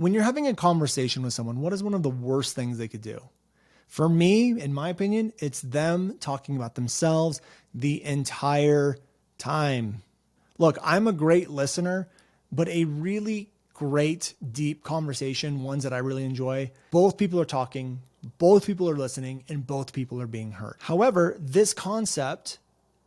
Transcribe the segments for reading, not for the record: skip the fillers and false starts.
When you're having a conversation with someone, what is one of the worst things they could do? For me, in my opinion, it's them talking about themselves the entire time. Look, I'm a great listener, but a really great, deep conversation, ones that I really enjoy, both people are talking, both people are listening, and both people are being heard. However, this concept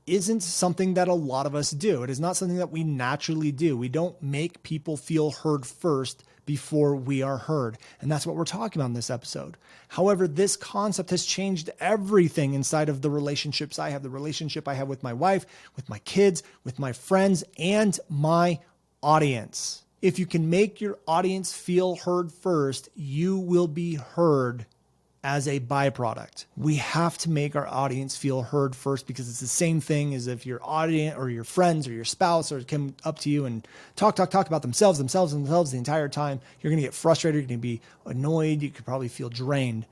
isn't something that a lot of us do. It is not something that we naturally do. We don't make people feel heard first before we are heard. And that's what we're talking about in this episode. However, this concept has changed everything inside of the relationships I have, the relationship I have with my wife, with my kids, with my friends, and my audience. If you can make your audience feel heard first, you will be heard as a byproduct. We have to make our audience feel heard first, because it's the same thing as if your audience or your friends or your spouse or come up to you and talk about themselves the entire time. You're going to get frustrated. You're going to be annoyed. You could probably feel drained.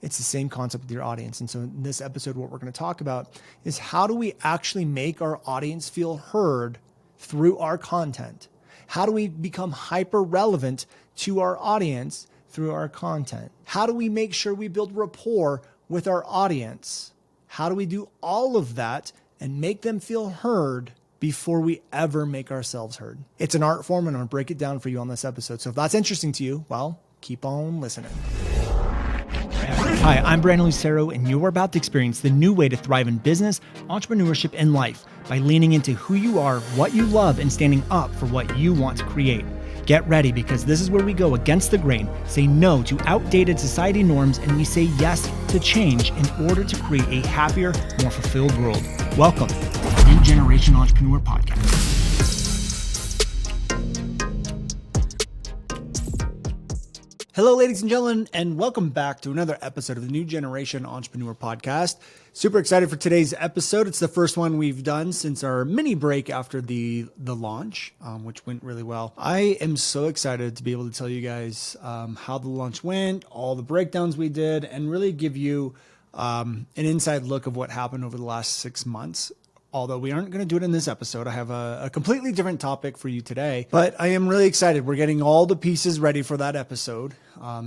It's the same concept with your audience. And so in this episode, what we're going to talk about is how do we actually make our audience feel heard through our content? How do we become hyper relevant to our audience through our content? How do we make sure we build rapport with our audience? How do we do all of that and make them feel heard before we ever make ourselves heard? It's an art form, and I'm going to break it down for you on this episode. So if that's interesting to you, well, keep on listening. Hi, I'm Brandon Lucero, and you're about to experience the new way to thrive in business, entrepreneurship, and life by leaning into who you are, what you love, and standing up for what you want to create. Get ready, because this is where we go against the grain, say no to outdated society norms, and we say yes to change in order to create a happier, more fulfilled world. Welcome to the New Generation Entrepreneur Podcast. Hello, ladies and gentlemen, and welcome back to another episode of the New Generation Entrepreneur Podcast. Super excited for today's episode. It's the first one we've done since our mini break after the launch, which went really well. I am so excited to be able to tell you guys how the launch went, all the breakdowns we did, and really give you an inside look of what happened over the last 6 months. Although we aren't going to do it in this episode. I have a completely different topic for you today, but I am really excited. We're getting all the pieces ready for that episode.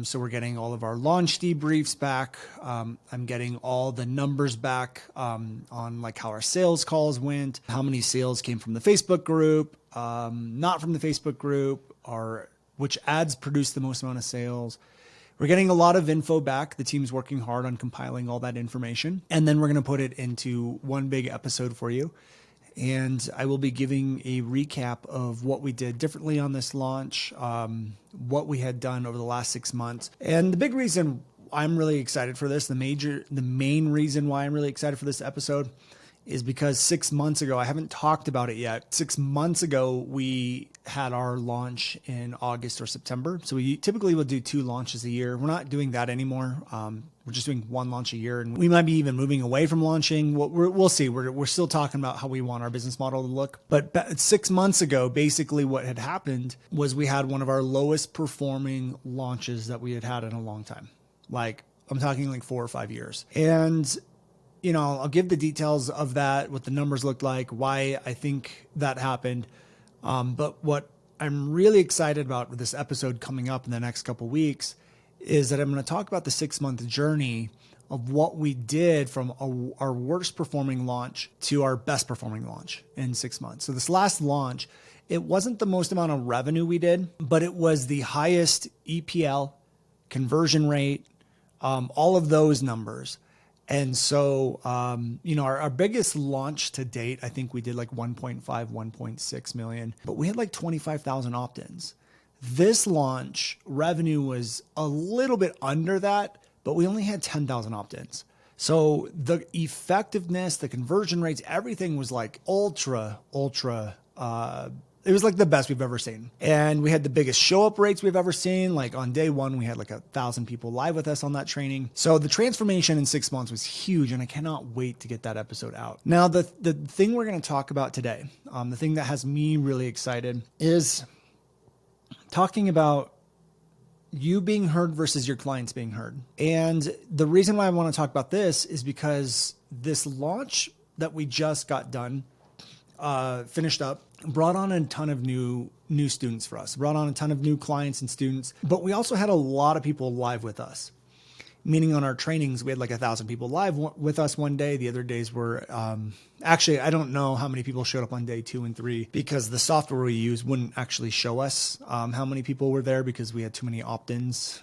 So we're getting all of our launch debriefs back. I'm getting all the numbers back on like how our sales calls went, how many sales came from the Facebook group, not from the Facebook group, or which ads produced the most amount of sales. We're getting a lot of info back. The team's working hard on compiling all that information. And then we're going to put it into one big episode for you. And I will be giving a recap of what we did differently on this launch, what we had done over the last 6 months. And the big reason I'm really excited for this, the main reason why I'm really excited for this episode is because 6 months ago, I haven't talked about it yet. 6 months ago, we had our launch in August or September. So we typically will do 2 launches a year. We're not doing that anymore. We're just doing 1 launch a year, and we might be even moving away from launching. We'll see. We're still talking about how we want our business model to look. But 6 months ago, basically what had happened was we had one of our lowest performing launches that we had had in a long time. Like, I'm talking like 4 or 5 years. And you know, I'll give the details of that, what the numbers looked like, why I think that happened. But what I'm really excited about with this episode coming up in the next couple of weeks is that I'm going to talk about the 6-month journey of what we did from our worst performing launch to our best performing launch in 6 months. So this last launch, it wasn't the most amount of revenue we did, but it was the highest EPL, conversion rate, all of those numbers. And so, our biggest launch to date, I think we did like 1.5, 1.6 million, but we had like 25,000 opt-ins. This launch revenue was a little bit under that, but we only had 10,000 opt-ins. So the effectiveness, the conversion rates, everything was like ultra, it was like the best we've ever seen. And we had the biggest show up rates we've ever seen. Like on day 1, we had like 1,000 people live with us on that training. So the transformation in 6 months was huge, and I cannot wait to get that episode out. Now, the thing we're going to talk about today, the thing that has me really excited is talking about you being heard versus your clients being heard. And the reason why I want to talk about this is because this launch that we just got done, finished up, brought on a ton of new students for us, brought on a ton of new clients and students, but we also had a lot of people live with us. Meaning on our trainings, we had like 1,000 people live with us one day. The other days were, actually, I don't know how many people showed up on day 2 and 3 because the software we use wouldn't actually show us how many people were there because we had too many opt-ins.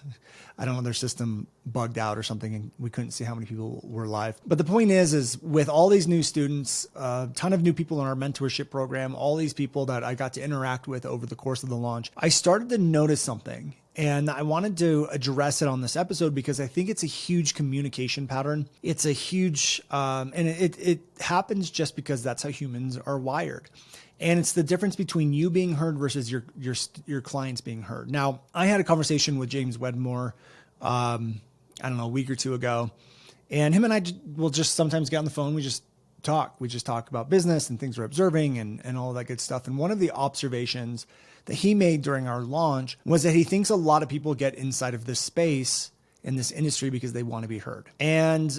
I don't know, their system bugged out or something and we couldn't see how many people were live. But the point is with all these new students, a ton of new people in our mentorship program, all these people that I got to interact with over the course of the launch, I started to notice something. And I wanted to address it on this episode because I think it's a huge communication pattern. It's a huge, and it happens just because that's how humans are wired. And it's the difference between you being heard versus your clients being heard. Now, I had a conversation with James Wedmore, I don't know, a week or two ago, and him and I will just sometimes get on the phone. We just talk about business and things we're observing and all that good stuff. And one of the observations that he made during our launch was that he thinks a lot of people get inside of this space in this industry because they want to be heard. And,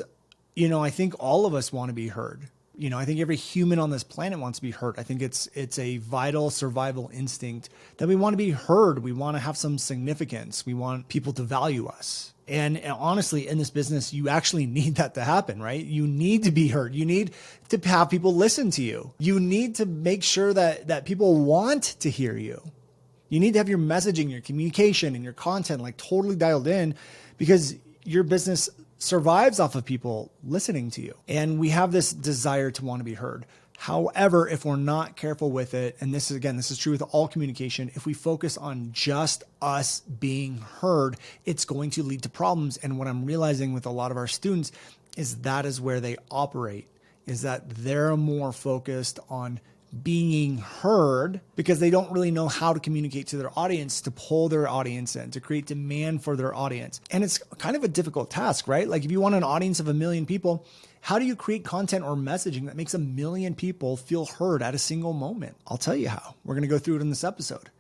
I think all of us want to be heard. I think every human on this planet wants to be heard. I think it's a vital survival instinct that we want to be heard. We want to have some significance. We want people to value us. And honestly, in this business, you actually need that to happen, right? You need to be heard. You need to have people listen to you. You need to make sure that people want to hear you. You need to have your messaging, your communication, and your content like totally dialed in because your business survives off of people listening to you. And we have this desire to want to be heard. However, if we're not careful with it, and this is true with all communication, if we focus on just us being heard, it's going to lead to problems. And what I'm realizing with a lot of our students is that is where they operate, is that they're more focused on being heard because they don't really know how to communicate to their audience, to pull their audience in, to create demand for their audience. And it's kind of a difficult task, right? Like if you want an audience of 1 million people, how do you create content or messaging that makes 1 million people feel heard at a single moment? I'll tell you how. We're going to go through it in this episode.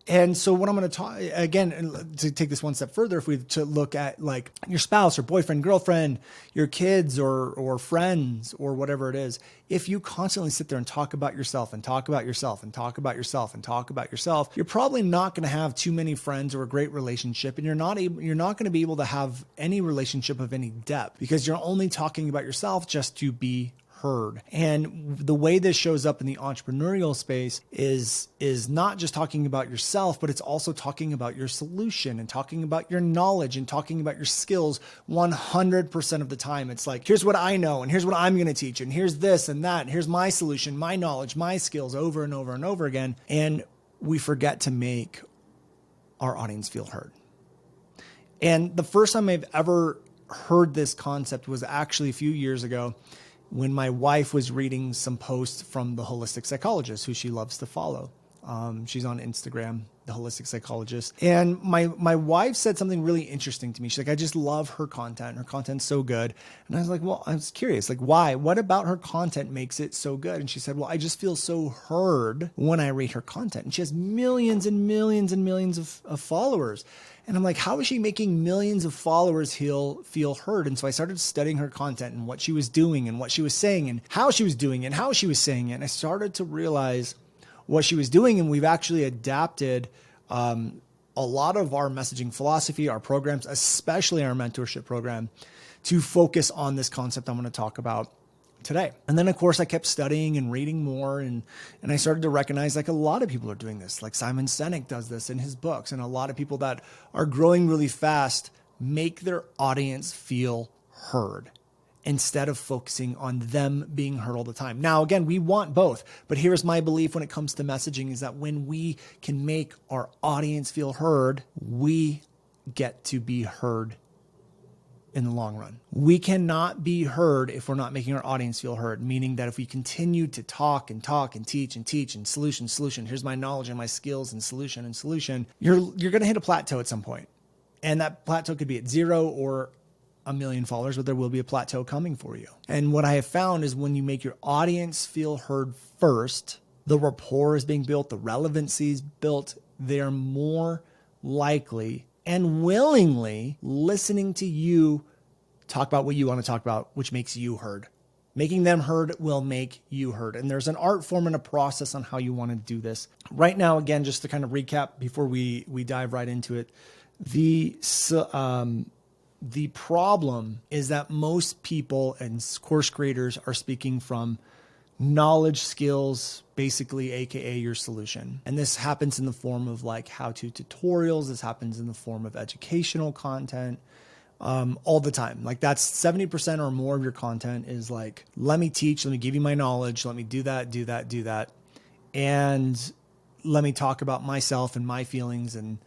And so what I'm going to talk, again, to take this one step further, if we to look at like your spouse or boyfriend, girlfriend, your kids or friends or whatever it is, if you constantly sit there and talk about yourself and talk about yourself and talk about yourself and talk about yourself, you're probably not going to have too many friends or a great relationship. And you're not going to be able to have any relationship of any depth because you're only talking about yourself just to be heard. And the way this shows up in the entrepreneurial space is not just talking about yourself, but it's also talking about your solution and talking about your knowledge and talking about your skills 100% of the time. It's like, here's what I know and here's what I'm going to teach and here's this and that. And here's my solution, my knowledge, my skills over and over and over again. And we forget to make our audience feel heard. And the first time I've ever heard this concept was actually a few years ago when my wife was reading some posts from the holistic psychologist who she loves to follow. She's on Instagram, the holistic psychologist. And my wife said something really interesting to me. She's like, I just love her content. Her content's so good. And I was like, well, I was curious, like why? What about her content makes it so good? And she said, well, I just feel so heard when I read her content. And she has millions and millions and millions of followers. And I'm like, how is she making millions of followers feel heard? And so I started studying her content and what she was doing and what she was saying and how she was doing it and how she was saying it. And I started to realize what she was doing. And we've actually adapted a lot of our messaging philosophy, our programs, especially our mentorship program, to focus on this concept I'm going to talk about today. And then of course I kept studying and reading more and I started to recognize like a lot of people are doing this. Like Simon Sinek does this in his books, and a lot of people that are growing really fast make their audience feel heard instead of focusing on them being heard all the time. Now, again, we want both, but here's my belief when it comes to messaging is that when we can make our audience feel heard, we get to be heard in the long run. We cannot be heard if we're not making our audience feel heard, meaning that if we continue to talk and teach and solution, here's my knowledge and my skills and solution, you're going to hit a plateau at some point. And that plateau could be at 0 or 1 million followers, but there will be a plateau coming for you. And what I have found is when you make your audience feel heard first, the rapport is being built, the relevancy is built, they're more likely and willingly listening to you talk about what you want to talk about, which makes you heard. Making them heard will make you heard. And there's an art form and a process on how you want to do this. Right now, again, just to kind of recap before we dive right into it, the problem is that most people and course creators are speaking from knowledge skills, basically, AKA your solution. And this happens in the form of like how-to tutorials. This happens in the form of educational content. All the time. Like that's 70% or more of your content is like, let me teach, let me give you my knowledge, let me do that. And let me talk about myself and my feelings and,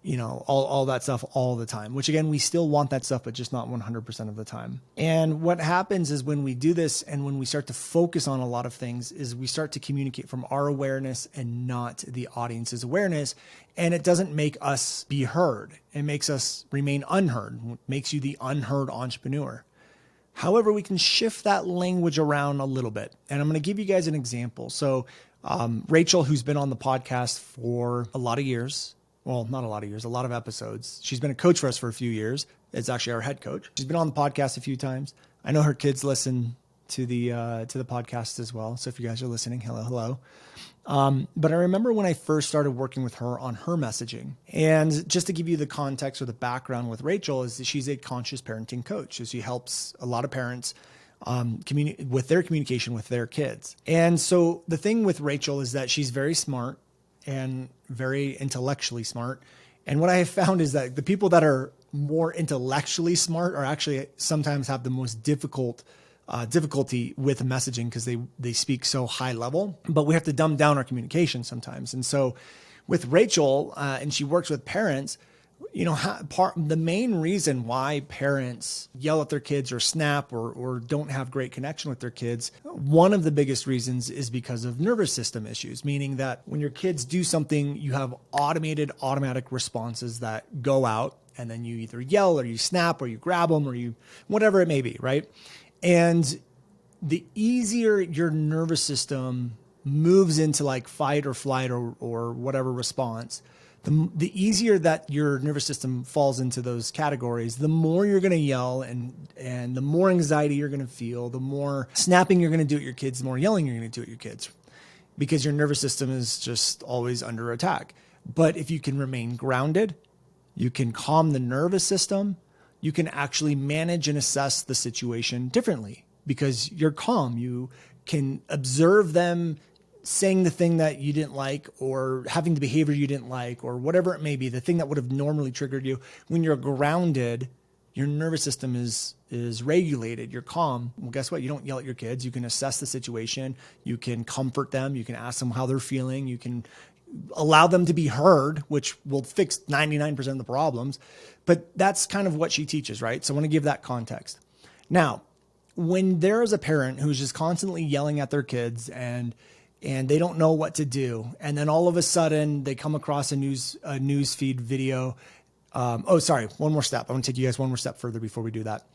all that stuff all the time, which again, we still want that stuff, but just not 100% of the time. And what happens is when we do this and when we start to focus on a lot of things is we start to communicate from our awareness and not the audience's awareness. And it doesn't make us be heard. It makes us remain unheard, makes you the unheard entrepreneur. However, we can shift that language around a little bit. And I'm going to give you guys an example. So Rachel, who's been on the podcast for a lot of years, well, not a lot of years, a lot of episodes. She's been a coach for us for a few years. It's actually our head coach. She's been on the podcast a few times. I know her kids listen to the podcast as well. So if you guys are listening, hello. But I remember when I first started working with her on her messaging. And just to give you the context or the background with Rachel is that she's a conscious parenting coach. So she helps a lot of parents with their communication with their kids. And so the thing with Rachel is that she's very smart and very intellectually smart. And what I have found is that the people that are more intellectually smart are actually sometimes have the most difficulty with messaging because they speak so high level, but we have to dumb down our communication sometimes. And so with Rachel, and she works with parents, the main reason why parents yell at their kids or snap or don't have great connection with their kids, one of the biggest reasons is because of nervous system issues, meaning that when your kids do something, you have automatic responses that go out, and then you either yell or you snap or you grab them or you, whatever it may be, right? And the easier your nervous system moves into like fight or flight or whatever response, the easier that your nervous system falls into those categories, the more you're going to yell and the more anxiety you're going to feel, the more snapping you're going to do at your kids, the more yelling you're going to do at your kids, because your nervous system is just always under attack. But if you can remain grounded, you can calm the nervous system, you can actually manage and assess the situation differently because you're calm. You can observe them saying the thing that you didn't like or having the behavior you didn't like or whatever it may be, the thing that would have normally triggered you. When you're grounded, your nervous system is regulated. You're calm. Well, guess what? You don't yell at your kids. You can assess the situation. You can comfort them. You can ask them how they're feeling. You can allow them to be heard, which will fix 99% of the problems. But that's kind of what she teaches, right? So I want to give that context. Now, when there is a parent who's just constantly yelling at their kids and they don't know what to do, and then all of a sudden they come across a news feed video. One more step. I want to take you guys one more step further before we do that.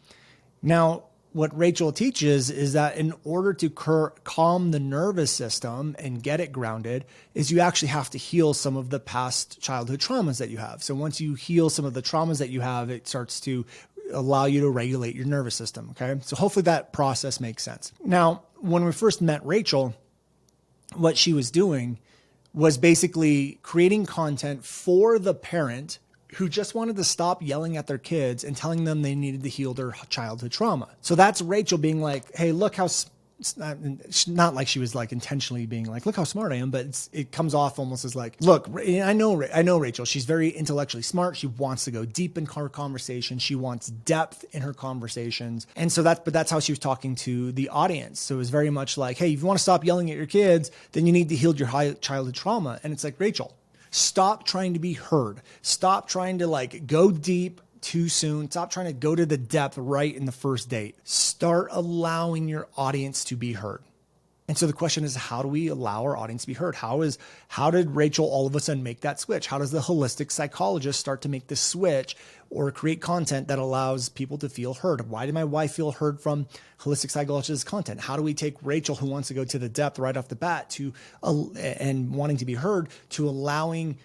Now, what Rachel teaches is that in order to calm the nervous system and get it grounded is you actually have to heal some of the past childhood traumas that you have. So once you heal some of the traumas that you have, it starts to allow you to regulate your nervous system. Okay. So hopefully that process makes sense. Now, when we first met Rachel, what she was doing was basically creating content for the parent who just wanted to stop yelling at their kids and telling them they needed to heal their childhood trauma. So that's Rachel being like, hey, look how, not like she was like intentionally being like, look how smart I am, but it comes off almost as like, look, I know Rachel, she's very intellectually smart. She wants to go deep in her conversation. She wants depth in her conversations. And so that's how she was talking to the audience. So it was very much like, hey, if you want to stop yelling at your kids, then you need to heal your childhood trauma. And it's like, Rachel, stop trying to be heard. Stop trying to like go deep too soon. Stop trying to go to the depth right in the first date. Start allowing your audience to be heard. And so the question is, how do we allow our audience to be heard? How did Rachel all of a sudden make that switch? How does the holistic psychologist start to make the switch or create content that allows people to feel heard? Why did my wife feel heard from holistic psychologist's content? How do we take Rachel, who wants to go to the depth right off the bat and wanting to be heard, to allowing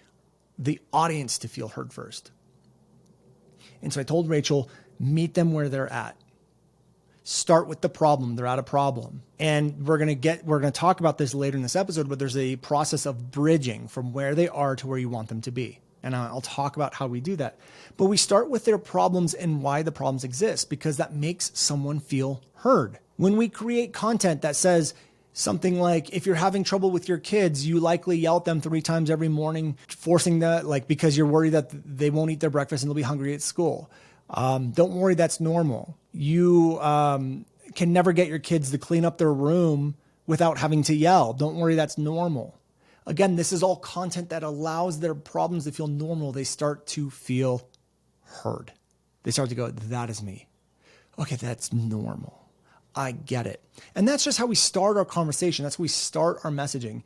the audience to feel heard first? And so I told Rachel, meet them where they're at. Start with the problem. They're at a problem. And we're going to talk about this later in this episode, but there's a process of bridging from where they are to where you want them to be. And I'll talk about how we do that. But we start with their problems and why the problems exist, because that makes someone feel heard. When we create content that says something like, if you're having trouble with your kids, you likely yell at them 3 times every morning, forcing that, like, because you're worried that they won't eat their breakfast and they'll be hungry at school. Don't worry, that's normal. You can never get your kids to clean up their room without having to yell. Don't worry, that's normal. Again, this is all content that allows their problems to feel normal. They start to feel heard. They start to go, that is me. Okay, that's normal. I get it. And that's just how we start our conversation. That's how we start our messaging.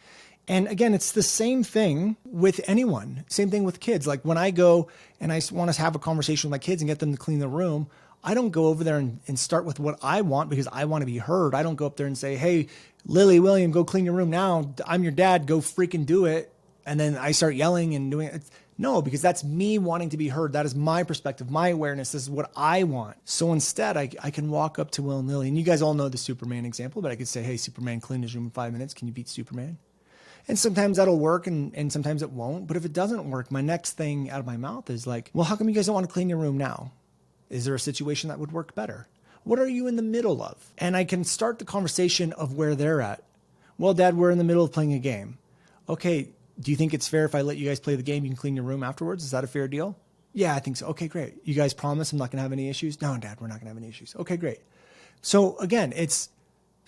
And again, it's the same thing with anyone. Same thing with kids. Like when I go and I want to have a conversation with my kids and get them to clean the room, I don't go over there and start with what I want because I want to be heard. I don't go up there and say, hey, Lily, William, go clean your room now. I'm your dad. Go freaking do it. And then I start yelling and doing it. No, because that's me wanting to be heard. That is my perspective, my awareness. This is what I want. So instead, I can walk up to Will and Lily. And you guys all know the Superman example, but I could say, hey, Superman, clean his room in 5 minutes. Can you beat Superman? And sometimes that'll work and sometimes it won't. But if it doesn't work, my next thing out of my mouth is like, well, how come you guys don't want to clean your room now? Is there a situation that would work better? What are you in the middle of? And I can start the conversation of where they're at. Well, Dad, we're in the middle of playing a game. Okay, do you think it's fair if I let you guys play the game? You can clean your room afterwards. Is that a fair deal? Yeah, I think so. Okay, great. You guys promise I'm not going to have any issues? No, Dad, we're not going to have any issues. Okay, great. So again, it's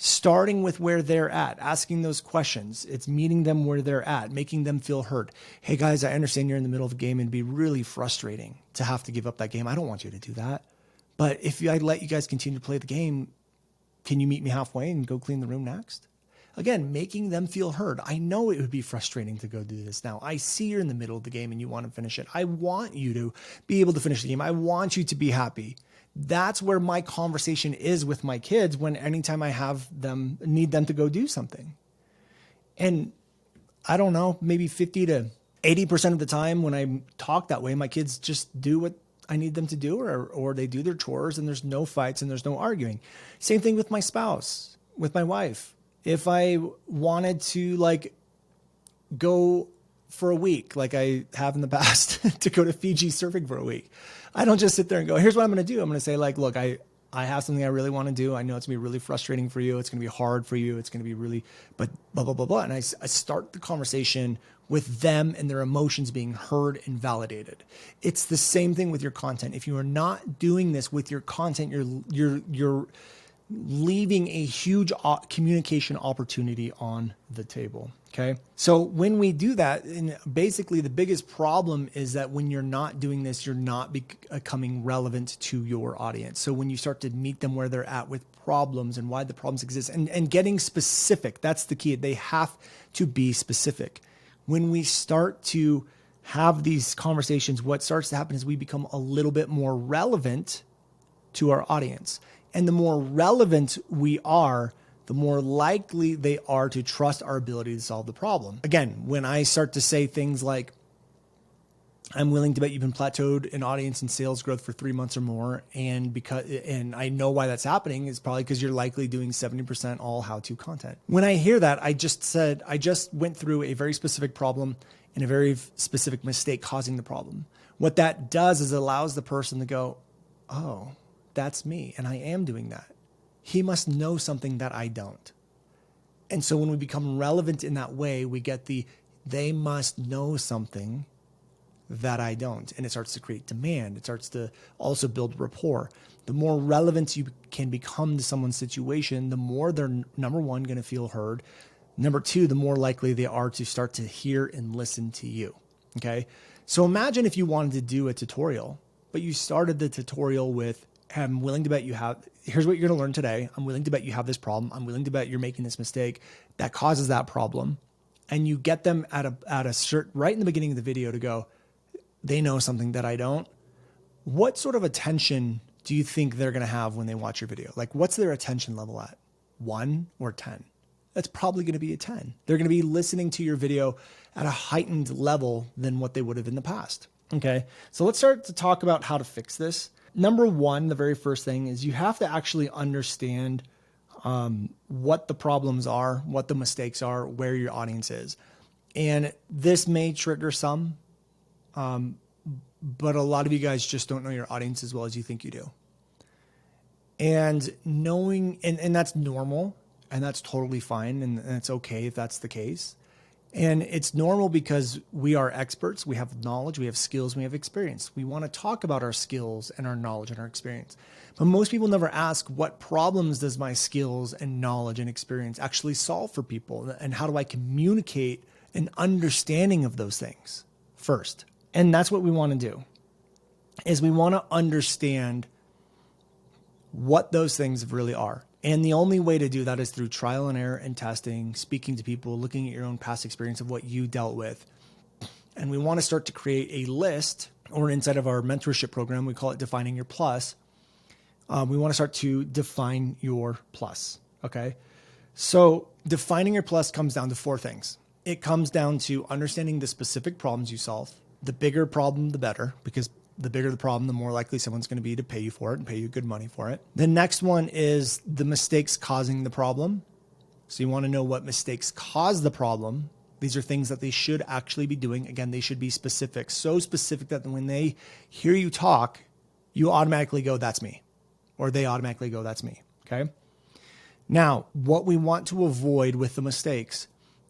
starting with where they're at, asking those questions. It's meeting them where they're at, making them feel heard. Hey guys, I understand you're in the middle of a game and it'd be really frustrating to have to give up that game. I don't want you to do that. But if I let you guys continue to play the game, can you meet me halfway and go clean the room next? Again, making them feel heard. I know it would be frustrating to go do this now. I see you're in the middle of the game and you want to finish it. I want you to be able to finish the game. I want you to be happy. That's where my conversation is with my kids when anytime I need them to go do something. And I don't know, maybe 50 to 80% of the time when I talk that way, my kids just do what I need them to do, or they do their chores and there's no fights and there's no arguing. Same thing with my spouse, with my wife. If I wanted to go for a week, like I have in the past, to go to Fiji surfing for a week, I don't just sit there and go, here's what I'm going to do. I'm going to say look, I have something I really want to do. I know it's going to be really frustrating for you. It's going to be hard for you. It's going to be really, but blah, blah, blah, blah. And I start the conversation with them and their emotions being heard and validated. It's the same thing with your content. If you are not doing this with your content, you're leaving a huge communication opportunity on the table. Okay. So when we do that, and basically the biggest problem is that when you're not doing this, you're not becoming relevant to your audience. So when you start to meet them where they're at with problems and why the problems exist and getting specific, that's the key. They have to be specific. When we start to have these conversations, what starts to happen is we become a little bit more relevant to our audience. And the more relevant we are, the more likely they are to trust our ability to solve the problem. Again, when I start to say things like, I'm willing to bet you've been plateaued in audience and sales growth for 3 months or more, and I know why that's happening is probably because you're likely doing 70% all how-to content. When I hear that, I just went through a very specific problem and a very specific mistake causing the problem. What that does is it allows the person to go, oh, that's me, and I am doing that. He must know something that I don't. And so when we become relevant in that way, we get they must know something that I don't. And it starts to create demand. It starts to also build rapport. The more relevant you can become to someone's situation, the more they're, number one, going to feel heard. Number two, the more likely they are to start to hear and listen to you. Okay. So imagine if you wanted to do a tutorial, but you started the tutorial with, I'm willing to bet here's what you're going to learn today. I'm willing to bet you have this problem. I'm willing to bet you're making this mistake that causes that problem. And you get them at a certain, right in the beginning of the video to go, they know something that I don't. What sort of attention do you think they're going to have when they watch your video? Like, what's their attention level at? 1 or 10? That's probably going to be a 10. They're going to be listening to your video at a heightened level than what they would have in the past. Okay. So let's start to talk about how to fix this. number one, the very first thing is you have to actually understand what the problems are, what the mistakes are, where your audience is. And this may trigger some, but a lot of you guys just don't know your audience as well as you think you do. And knowing, and that's normal, and that's totally fine, and it's okay if that's the case. And it's normal because we are experts, we have knowledge, we have skills, we have experience. We want to talk about our skills and our knowledge and our experience. But most people never ask, what problems does my skills and knowledge and experience actually solve for people? And how do I communicate an understanding of those things first? And that's what we want to do, is we want to understand what those things really are. And the only way to do that is through trial and error and testing, speaking to people, looking at your own past experience of what you dealt with. And we want to start to create a list, or inside of our mentorship program, we call it defining your plus. We want to start to define your plus. Okay. So defining your plus comes down to four things. It comes down to understanding the specific problems you solve. The bigger problem, the better, because the bigger the problem, the more likely someone's going to be to pay you for it and pay you good money for it. The next one is the mistakes causing the problem. So you want to know what mistakes cause the problem. These are things that they should actually be doing. Again, they should be specific, so specific that when they hear you talk, you automatically go, that's me. Or they automatically go, that's me. Okay. Now, what we want to avoid with the mistakes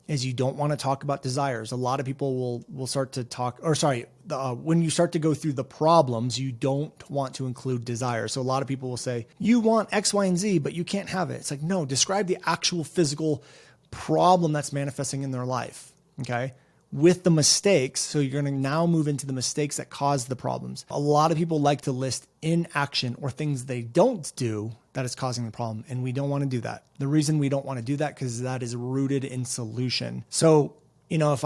is you don't want to talk about desires. A lot of people will start to talk, when you start to go through the problems, you don't want to include desires. So a lot of people will say, you want X, Y, and Z, but you can't have it. It's like, no, describe the actual physical problem that's manifesting in their life, okay? With the mistakes, so you're going to now move into the mistakes that cause the problems. A lot of people like to list inaction or things they don't do that is causing the problem, and we don't want to do that. The reason we don't want to do that because that is rooted in solution. So, if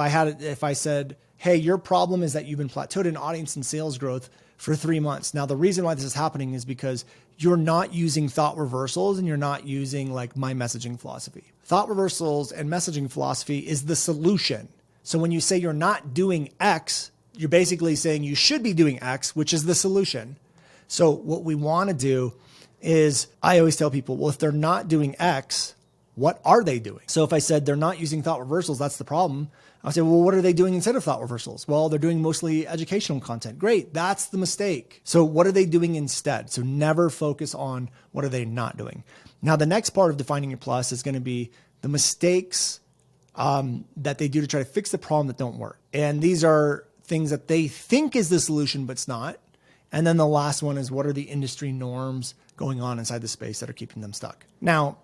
I said, hey, your problem is that you've been plateaued in audience and sales growth for 3 months. Now, the reason why this is happening is because you're not using thought reversals and you're not using like my messaging philosophy. Thought reversals and messaging philosophy is the solution. So when you say you're not doing X, you're basically saying you should be doing X, which is the solution. So what we want to do is, I always tell people, well, if they're not doing X, what are they doing? So if I said they're not using thought reversals, that's the problem. I'll say, well, what are they doing instead of thought reversals? Well, they're doing mostly educational content. Great. That's the mistake. So what are they doing instead? So never focus on what are they not doing. Now, the next part of defining your plus is going to be the mistakes that they do to try to fix the problem that don't work. And these are things that they think is the solution, but it's not. And then the last one is, what are the industry norms going on inside the space that are keeping them stuck? Now,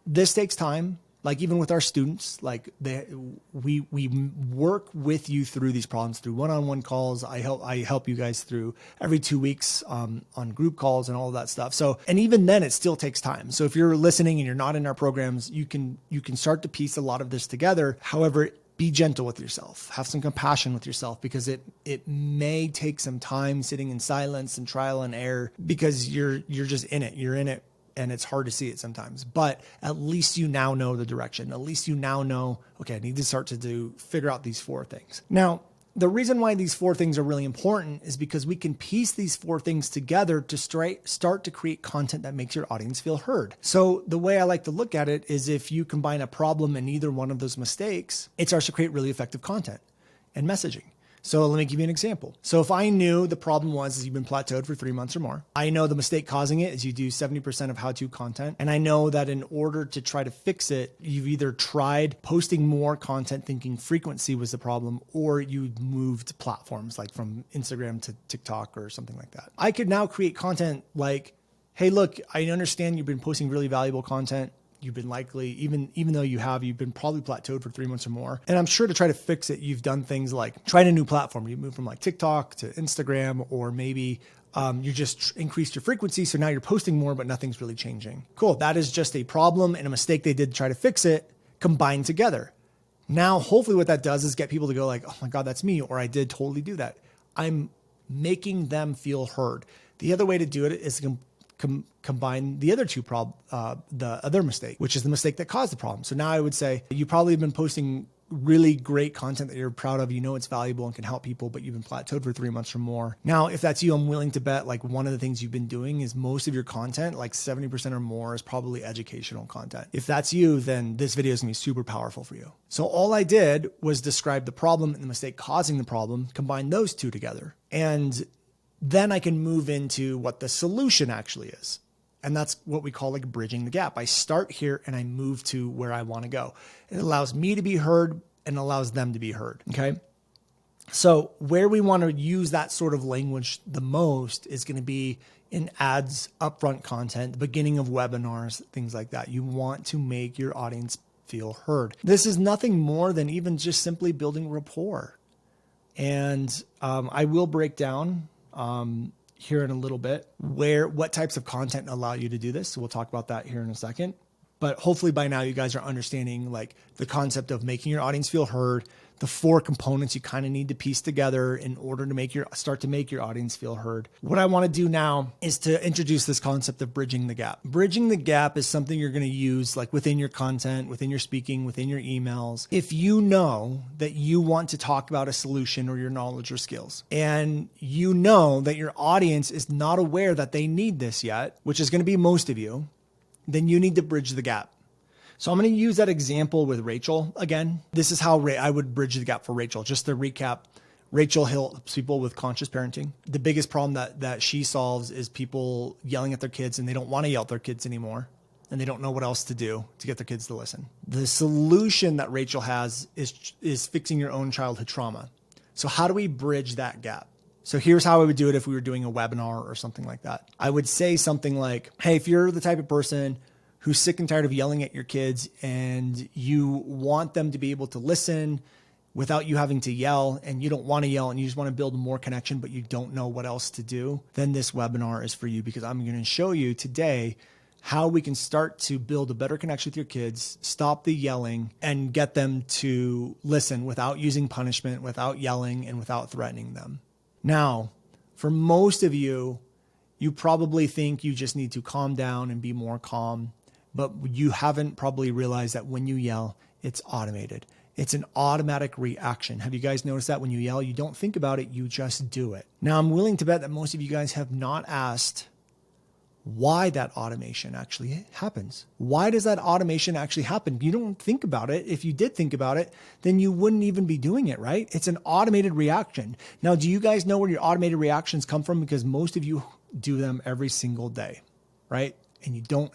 this takes time. Like even with our students, we work with you through these problems through one-on-one calls. I help you guys through every 2 weeks on group calls and all of that stuff. So, and even then it still takes time. So if you're listening and you're not in our programs, you can start to piece a lot of this together. However, be gentle with yourself, have some compassion with yourself, because it may take some time sitting in silence and trial and error, because you're just in it. You're in it. And it's hard to see it sometimes, but at least you now know the direction. At least you now know, okay, I need to start to figure out these 4 things. Now, the reason why these 4 things are really important is because we can piece these 4 things together to start to create content that makes your audience feel heard. So the way I like to look at it is, if you combine a problem in either one of those mistakes, it starts to create really effective content and messaging. So let me give you an example. So if I knew the problem was you've been plateaued for 3 months or more, I know the mistake causing it is you do 70% of how-to content. And I know that in order to try to fix it, you've either tried posting more content thinking frequency was the problem, or you moved platforms like from Instagram to TikTok or something like that. I could now create content like, hey, look, I understand you've been posting really valuable content. You've been likely, even though you've been probably plateaued for 3 months or more. And I'm sure to try to fix it, you've done things like tried a new platform. You moved from like TikTok to Instagram, or maybe you just increased your frequency. So now you're posting more, but nothing's really changing. Cool. That is just a problem and a mistake they did to try to fix it combined together. Now, hopefully what that does is get people to go like, oh my God, that's me. Or I did totally do that. I'm making them feel heard. The other way to do it is combine the other 2 the other mistake, which is the mistake that caused the problem. So now I would say you probably have been posting really great content that you're proud of, you know it's valuable and can help people, but you've been plateaued for 3 months or more. Now, if that's you, I'm willing to bet like one of the things you've been doing is most of your content, like 70% or more, is probably educational content. If that's you, then this video is gonna be super powerful for you. So all I did was describe the problem and the mistake causing the problem, combine those two together. And then I can move into what the solution actually is. And that's what we call like bridging the gap. I start here and I move to where I want to go. It allows me to be heard and allows them to be heard. Okay. So where we want to use that sort of language the most is going to be in ads, upfront content, the beginning of webinars, things like that. You want to make your audience feel heard. This is nothing more than even just simply building rapport. And I will break down here in a little bit what types of content allow you to do this. So we'll talk about that here in a second. But hopefully by now you guys are understanding like the concept of making your audience feel heard, the 4 components you kind of need to piece together in order to start to make your audience feel heard. What I want to do now is to introduce this concept of bridging the gap. Bridging the gap is something you're going to use like within your content, within your speaking, within your emails. If you know that you want to talk about a solution or your knowledge or skills, and you know that your audience is not aware that they need this yet, which is going to be most of you, then you need to bridge the gap. So I'm going to use that example with Rachel again. This is how I would bridge the gap for Rachel. Just to recap, Rachel helps people with conscious parenting. The biggest problem that she solves is people yelling at their kids and they don't want to yell at their kids anymore. And they don't know what else to do to get their kids to listen. The solution that Rachel has is fixing your own childhood trauma. So how do we bridge that gap? So here's how I would do it if we were doing a webinar or something like that. I would say something like, hey, if you're the type of person who's sick and tired of yelling at your kids and you want them to be able to listen without you having to yell, and you don't want to yell and you just want to build more connection, but you don't know what else to do, then this webinar is for you, because I'm going to show you today how we can start to build a better connection with your kids, stop the yelling, and get them to listen without using punishment, without yelling, and without threatening them. Now, for most of you, you probably think you just need to calm down and be more calm, but you haven't probably realized that when you yell, it's automated. It's an automatic reaction. Have you guys noticed that when you yell, you don't think about it, you just do it? Now, I'm willing to bet that most of you guys have not asked why that automation actually happens. Why does that automation actually happen? You don't think about it. If you did think about it, then you wouldn't even be doing it, right? It's an automated reaction. Now, do you guys know where your automated reactions come from? Because most of you do them every single day, right? And you don't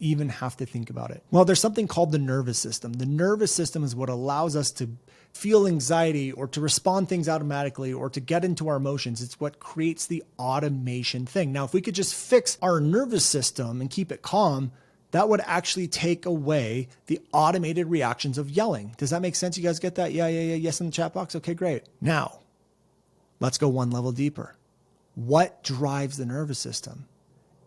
even have to think about it. Well, there's something called the nervous system. The nervous system is what allows us to feel anxiety or to respond things automatically or to get into our emotions. It's what creates the automation thing. Now, if we could just fix our nervous system and keep it calm, that would actually take away the automated reactions of yelling. Does that make sense? You guys get that? Yeah. Yes in the chat box. Okay, great. Now, let's go one level deeper. What drives the nervous system?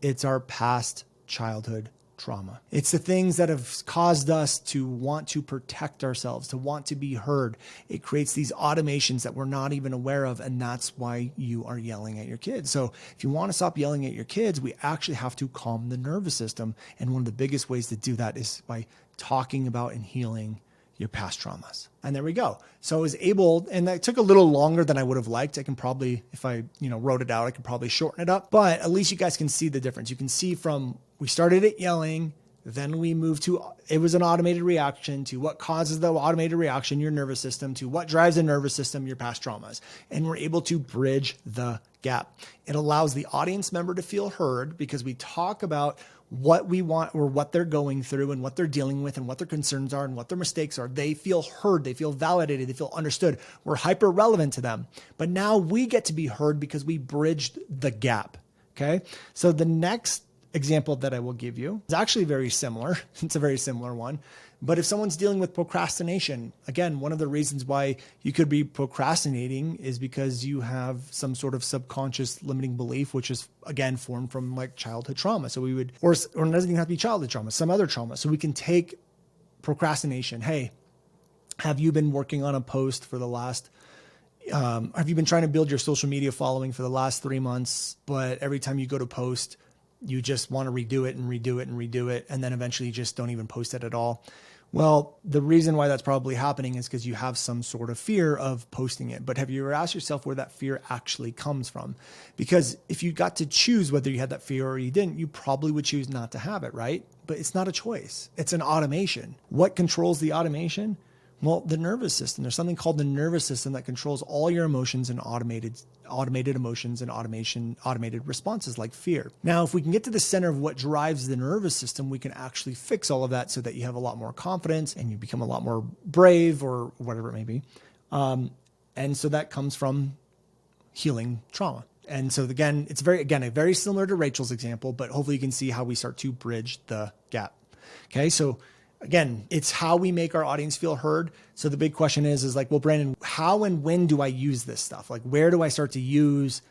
It's our past childhood trauma. It's the things that have caused us to want to protect ourselves, to want to be heard. It creates these automations that we're not even aware of, and that's why you are yelling at your kids. So if you want to stop yelling at your kids, we actually have to calm the nervous system. And one of the biggest ways to do that is by talking about and healing your past traumas. And there we go. So I was able, and that took a little longer than I would have liked. I can probably, if I wrote it out, I could probably shorten it up, but at least you guys can see the difference. You can see from, we started at yelling, then we moved to, it was an automated reaction, to what causes the automated reaction, your nervous system, to what drives the nervous system, your past traumas. And we're able to bridge the gap. It allows the audience member to feel heard because we talk about what we want or what they're going through and what they're dealing with and what their concerns are and what their mistakes are. They feel heard. They feel validated. They feel understood. We're hyper relevant to them. But now we get to be heard because we bridged the gap. Okay. So the next example that I will give you is actually very similar. It's a very similar one. But if someone's dealing with procrastination, again, one of the reasons why you could be procrastinating is because you have some sort of subconscious limiting belief, which is, again, formed from like childhood trauma. So we would, or it doesn't even have to be childhood trauma, some other trauma. So we can take procrastination. Hey, have you been working on a post for the last, have you been trying to build your social media following for the last 3 months, but every time you go to post, you just want to redo it and redo it and redo it. And then eventually you just don't even post it at all. Well, the reason why that's probably happening is because you have some sort of fear of posting it. But have you ever asked yourself where that fear actually comes from? Because if you got to choose whether you had that fear or you didn't, you probably would choose not to have it, right? But it's not a choice. It's an automation. What controls the automation? Well, the nervous system. There's something called the nervous system that controls all your emotions and automated emotions and automated responses like fear. Now, if we can get to the center of what drives the nervous system, we can actually fix all of that so that you have a lot more confidence and you become a lot more brave or whatever it may be. And so that comes from healing trauma. And so again, it's very similar to Rachel's example, but hopefully you can see how we start to bridge the gap. Okay. So again, it's how we make our audience feel heard. So the big question is like, well, Brandon, how and when do I use this stuff? Like, where do I start to use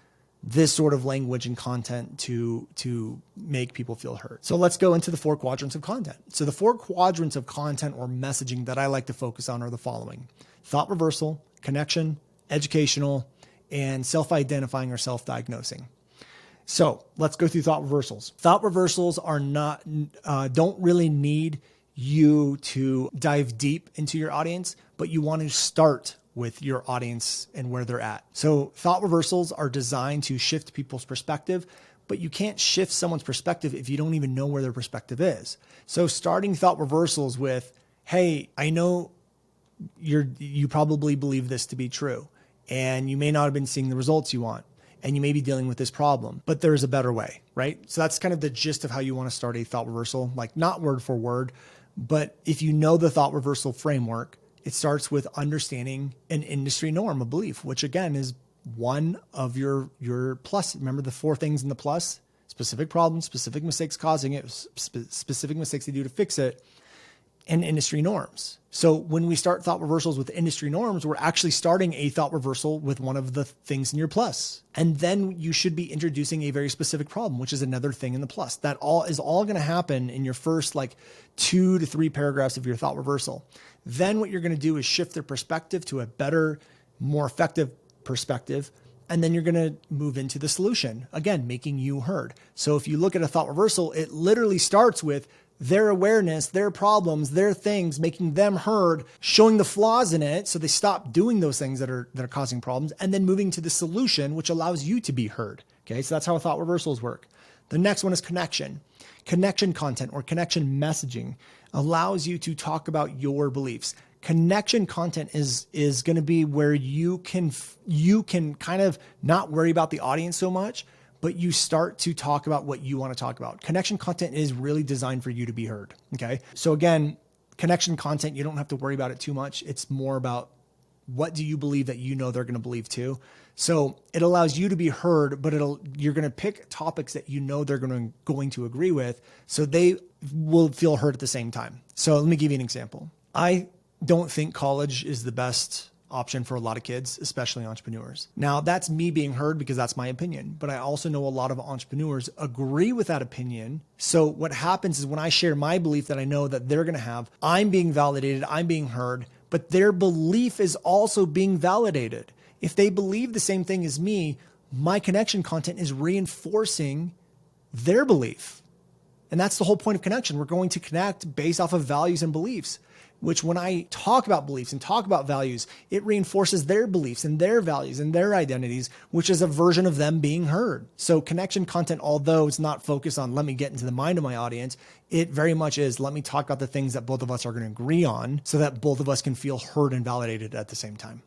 this sort of language and content to make people feel heard? So let's go into the 4 quadrants of content. So the 4 quadrants of content or messaging that I like to focus on are the following: thought reversal, connection, educational, and self-identifying or self-diagnosing. So let's go through thought reversals. Thought reversals are don't really need you to dive deep into your audience, but you want to start with your audience and where they're at. So thought reversals are designed to shift people's perspective, but you can't shift someone's perspective if you don't even know where their perspective is. So starting thought reversals with, hey, I know you probably believe this to be true, and you may not have been seeing the results you want, and you may be dealing with this problem, but there's a better way, right? So that's kind of the gist of how you want to start a thought reversal, like not word for word, but if you know the thought reversal framework, it starts with understanding an industry norm, a belief, which again is one of your plus. Remember the 4 things in the plus: specific problem, specific mistakes causing it, specific mistakes to do to fix it, and industry norms. So when we start thought reversals with industry norms, we're actually starting a thought reversal with one of the things in your plus. And then you should be introducing a very specific problem, which is another thing in the plus. That is all going to happen in your first 2 to 3 paragraphs of your thought reversal. Then what you're going to do is shift their perspective to a better, more effective perspective. And then you're going to move into the solution, again, making you heard. So if you look at a thought reversal, it literally starts with their awareness, their problems, their things, making them heard, showing the flaws in it so they stop doing those things that are causing problems, and then moving to the solution, which allows you to be heard. Okay, so that's how thought reversals work. The next one is connection. Connection content or connection messaging allows you to talk about your beliefs. Connection content is going to be where you can kind of not worry about the audience so much, but you start to talk about what you want to talk about. Connection content is really designed for you to be heard. Okay. So again, connection content, you don't have to worry about it too much. It's more about what do you believe that you know they're going to believe too. So it allows you to be heard, but you're going to pick topics that you know they're going to agree with, so they will feel heard at the same time. So let me give you an example. I don't think college is the best option for a lot of kids, especially entrepreneurs. Now, that's me being heard because that's my opinion, but I also know a lot of entrepreneurs agree with that opinion. So what happens is when I share my belief that I know that they're going to have, I'm being validated, I'm being heard, but their belief is also being validated. If they believe the same thing as me, my connection content is reinforcing their belief. And that's the whole point of connection. We're going to connect based off of values and beliefs, which when I talk about beliefs and talk about values, it reinforces their beliefs and their values and their identities, which is a version of them being heard. So connection content, although it's not focused on let me get into the mind of my audience, it very much is let me talk about the things that both of us are going to agree on so that both of us can feel heard and validated at the same time.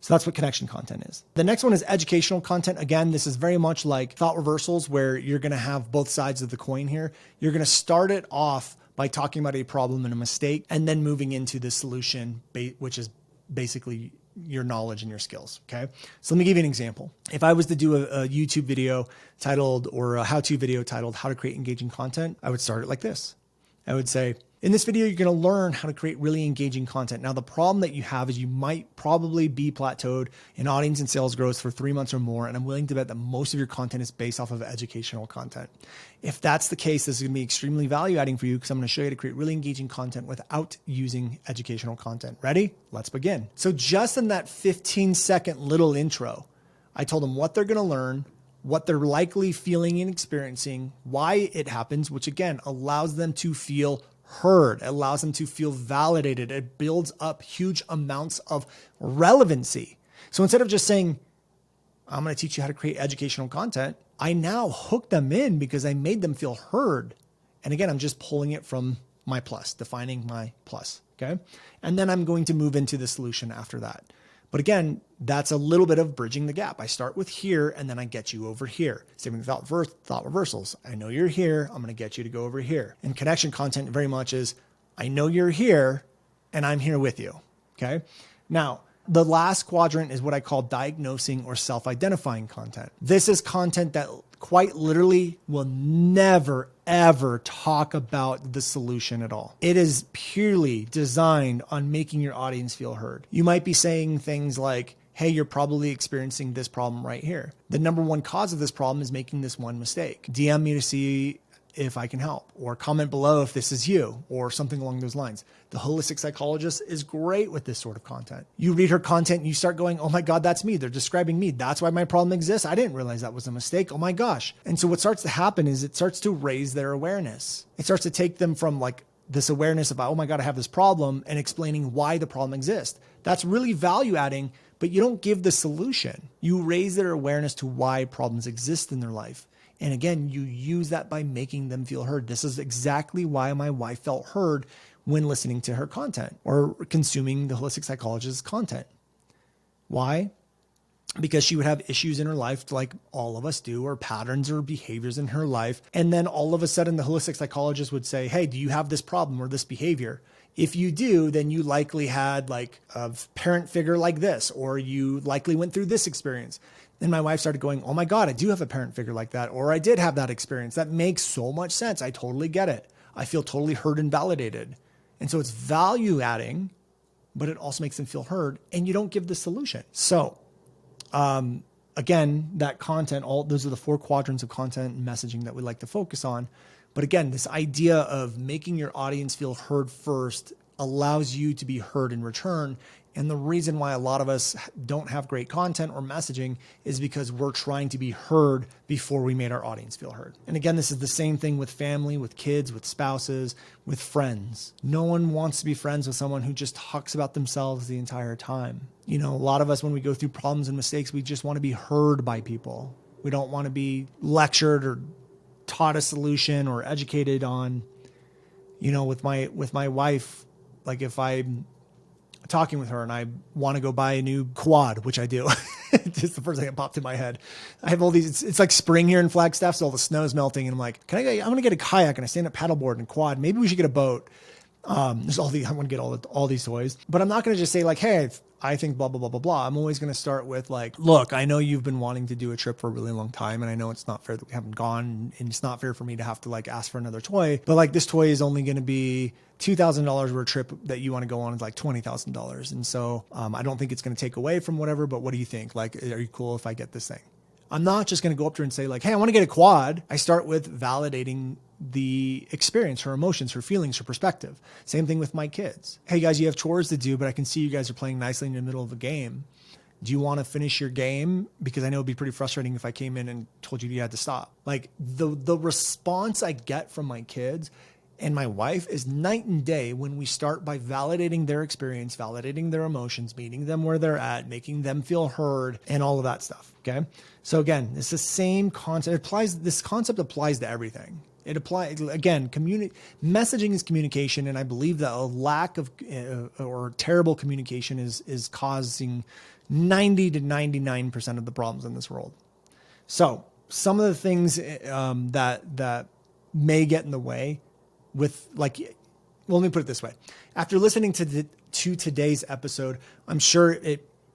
So that's what connection content is. The next one is educational content. Again, this is very much like thought reversals where you're going to have both sides of the coin here. You're going to start it off by talking about a problem and a mistake, and then moving into the solution, which is basically your knowledge and your skills. Okay. So let me give you an example. If I was to do a YouTube video titled or a how-to video titled how to create engaging content, I would start it like this. I would say, in this video, you're going to learn how to create really engaging content. Now, the problem that you have is you might probably be plateaued in audience and sales growth for 3 months or more. And I'm willing to bet that most of your content is based off of educational content. If that's the case, this is going to be extremely value adding for you because I'm going to show you how to create really engaging content without using educational content. Ready? Let's begin. So just in that 15-second little intro, I told them what they're going to learn, what they're likely feeling and experiencing, why it happens, which again allows them to feel heard. It allows them to feel validated. It builds up huge amounts of relevancy. So instead of just saying, I'm going to teach you how to create educational content, I now hook them in because I made them feel heard. And again, I'm just pulling it from my plus, defining my plus. Okay. And then I'm going to move into the solution after that. But again, that's a little bit of bridging the gap. I start with here and then I get you over here. Same with thought reversals. I know you're here. I'm going to get you to go over here. And connection content very much is, I know you're here and I'm here with you. Okay. Now, the last quadrant is what I call diagnosing or self-identifying content. This is content that quite literally will never, ever talk about the solution at all. It is purely designed on making your audience feel heard. You might be saying things like, hey, you're probably experiencing this problem right here. The number one cause of this problem is making this one mistake. DM me to see if I can help, or comment below if this is you, or something along those lines. The holistic psychologist is great with this sort of content. You read her content and you start going, oh my God, that's me. They're describing me. That's why my problem exists. I didn't realize that was a mistake. Oh my gosh. And so what starts to happen is it starts to raise their awareness. It starts to take them from like this awareness about, oh my God, I have this problem, and explaining why the problem exists. That's really value adding, but you don't give the solution. You raise their awareness to why problems exist in their life. And again, you use that by making them feel heard. This is exactly why my wife felt heard when listening to her content or consuming the holistic psychologist's content. Why? Because she would have issues in her life like all of us do, or patterns or behaviors in her life. And then all of a sudden the holistic psychologist would say, hey, do you have this problem or this behavior? If you do, then you likely had like a parent figure like this, or you likely went through this experience. Then my wife started going, oh my God, I do have a parent figure like that, or I did have that experience. That makes so much sense. I totally get it. I feel totally heard and validated. And so it's value adding, but it also makes them feel heard, and you don't give the solution. So again, that content, those are the 4 quadrants of content and messaging that we like to focus on. But again, this idea of making your audience feel heard first allows you to be heard in return. And the reason why a lot of us don't have great content or messaging is because we're trying to be heard before we made our audience feel heard. And again, this is the same thing with family, with kids, with spouses, with friends. No one wants to be friends with someone who just talks about themselves the entire time. You know, a lot of us, when we go through problems and mistakes, we just want to be heard by people. We don't want to be lectured or taught a solution or educated on. You know, with my wife, like if I'm talking with her and I want to go buy a new quad, which I do. Just the first thing that popped in my head. I have all these, it's like spring here in Flagstaff, so all the snow's melting, and I'm like, I'm going to get a kayak and a stand-up paddleboard and quad. Maybe we should get a boat. I want to get all these toys, but I'm not going to just say like, hey, I think blah, blah, blah, blah, blah. I'm always going to start with like, look, I know you've been wanting to do a trip for a really long time, and I know it's not fair that we haven't gone, and it's not fair for me to have to like ask for another toy, but like this toy is only going to be $2,000 where a trip that you want to go on is like $20,000. And so I don't think it's going to take away from whatever, but what do you think? Like, are you cool if I get this thing? I'm not just going to go up to her and say like, hey, I want to get a quad. I start with validating the experience, her emotions, her feelings, her perspective. Same thing with my kids. Hey guys, you have chores to do, but I can see you guys are playing nicely in the middle of a game. Do you want to finish your game? Because I know it'd be pretty frustrating if I came in and told you had to stop. Like the response I get from my kids and my wife is night and day when we start by validating their experience, validating their emotions, meeting them where they're at, making them feel heard, and all of that stuff. Okay. So again, it's the same concept. This concept applies to everything. It applies, again, messaging is communication. And I believe that a lack of or terrible communication is causing 90 to 99% of the problems in this world. So some of the things that may get in the way with like, well, let me put it this way. After listening to today's episode, I'm sure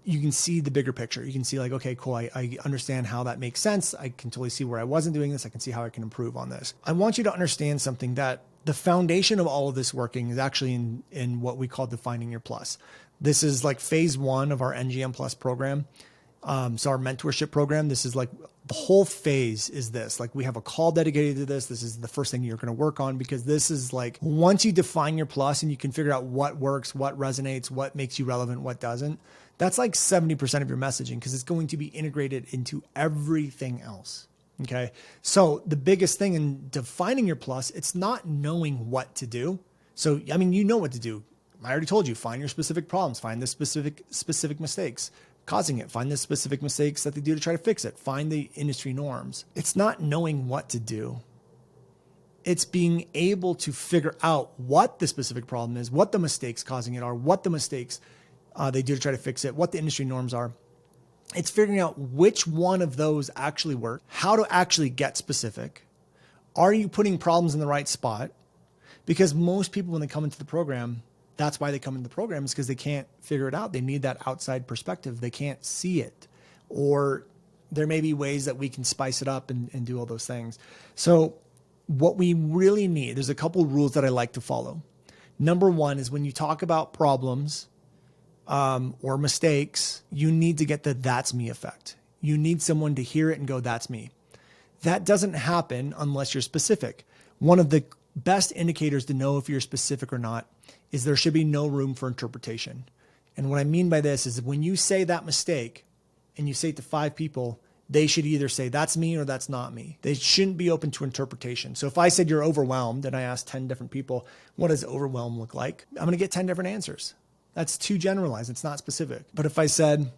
you can see the bigger picture. You can see like, okay, cool. I understand how that makes sense. I can totally see where I wasn't doing this. I can see how I can improve on this. I want you to understand something, that the foundation of all of this working is actually in what we call defining your plus. This is like phase 1 of our NGM Plus program. So our mentorship program, this is like the whole phase is this. Like we have a call dedicated to this. This is the first thing you're going to work on, because this is like, once you define your plus and you can figure out what works, what resonates, what makes you relevant, what doesn't, that's like 70% of your messaging, because it's going to be integrated into everything else. Okay. So the biggest thing in defining your plus, it's not knowing what to do. So, I mean, you know what to do. I already told you, find your specific problems, find the specific mistakes causing it, find the specific mistakes that they do to try to fix it, find the industry norms. It's not knowing what to do. It's being able to figure out what the specific problem is, what the mistakes causing it are, what the mistakes they do to try to fix it, what the industry norms are. It's figuring out which one of those actually work, how to actually get specific. Are you putting problems in the right spot? Because most people, when they come into the program, that's why they come into the program, is because they can't figure it out. They need that outside perspective. They can't see it. Or there may be ways that we can spice it up and do all those things. So what we really need, there's a couple rules that I like to follow. Number one is when you talk about problems or mistakes, you need to get the "that's me" effect. You need someone to hear it and go, "That's me." That doesn't happen unless you're specific. One of the best indicators to know if you're specific or not is there should be no room for interpretation. And what I mean by this is when you say that mistake and you say it to 5 people, they should either say "that's me" or "that's not me." They shouldn't be open to interpretation. So if I said you're overwhelmed and I asked 10 different people, what does overwhelm look like? I'm going to get 10 different answers. That's too generalized. It's not specific. But if I said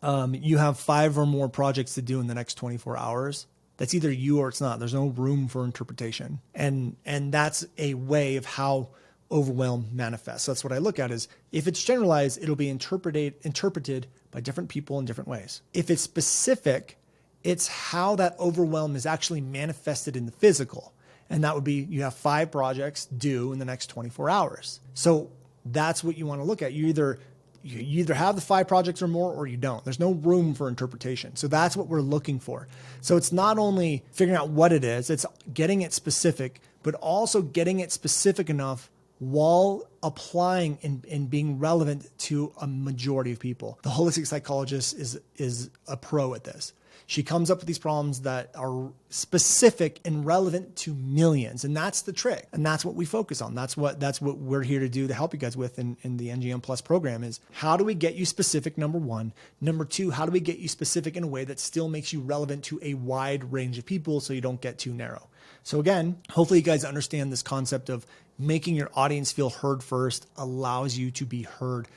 you have 5 or more projects to do in the next 24 hours, that's either you or it's not. There's no room for interpretation. And that's a way of how overwhelm manifests. So that's what I look at is if it's generalized, it'll be interpreted by different people in different ways. If it's specific, it's how that overwhelm is actually manifested in the physical. And that would be you have 5 projects due in the next 24 hours. So that's what you want to look at. You either have the 5 projects or more or you don't. There's no room for interpretation. So that's what we're looking for. So it's not only figuring out what it is, it's getting it specific, but also getting it specific enough while applying and being relevant to a majority of people. The holistic psychologist is a pro at this. She comes up with these problems that are specific and relevant to millions. And that's the trick. And that's what we focus on. That's what we're here to do to help you guys with in the NGM Plus program is how do we get you specific, number one. Number two, how do we get you specific in a way that still makes you relevant to a wide range of people so you don't get too narrow. So again, hopefully you guys understand this concept of making your audience feel heard first allows you to be heard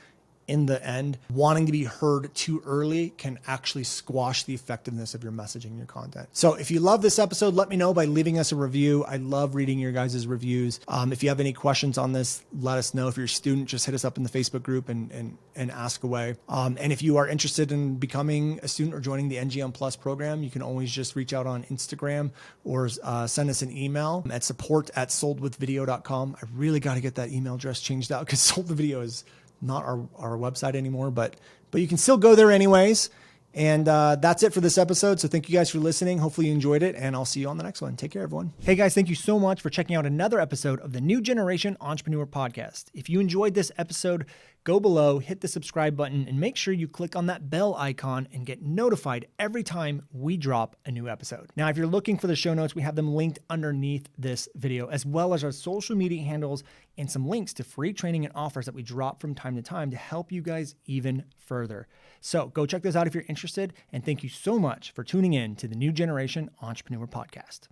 in the end. Wanting to be heard too early can actually squash the effectiveness of your messaging and your content. So if you love this episode, let me know by leaving us a review. I love reading your guys' reviews. If you have any questions on this, let us know. If you're a student, just hit us up in the Facebook group and ask away. And if you are interested in becoming a student or joining the NGM Plus program, you can always just reach out on Instagram or send us an email at support@soldwithvideo.com. I really got to get that email address changed out because Sold with Video is not our website anymore, but you can still go there anyways. And that's it for this episode. So thank you guys for listening. Hopefully you enjoyed it, and I'll see you on the next one. Take care, everyone. Hey guys, thank you so much for checking out another episode of the New Generation Entrepreneur Podcast. If you enjoyed this episode, go below, hit the subscribe button, and make sure you click on that bell icon and get notified every time we drop a new episode. Now, if you're looking for the show notes, we have them linked underneath this video, as well as our social media handles and some links to free training and offers that we drop from time to time to help you guys even further. So go check those out if you're interested. And thank you so much for tuning in to the New Generation Entrepreneur Podcast.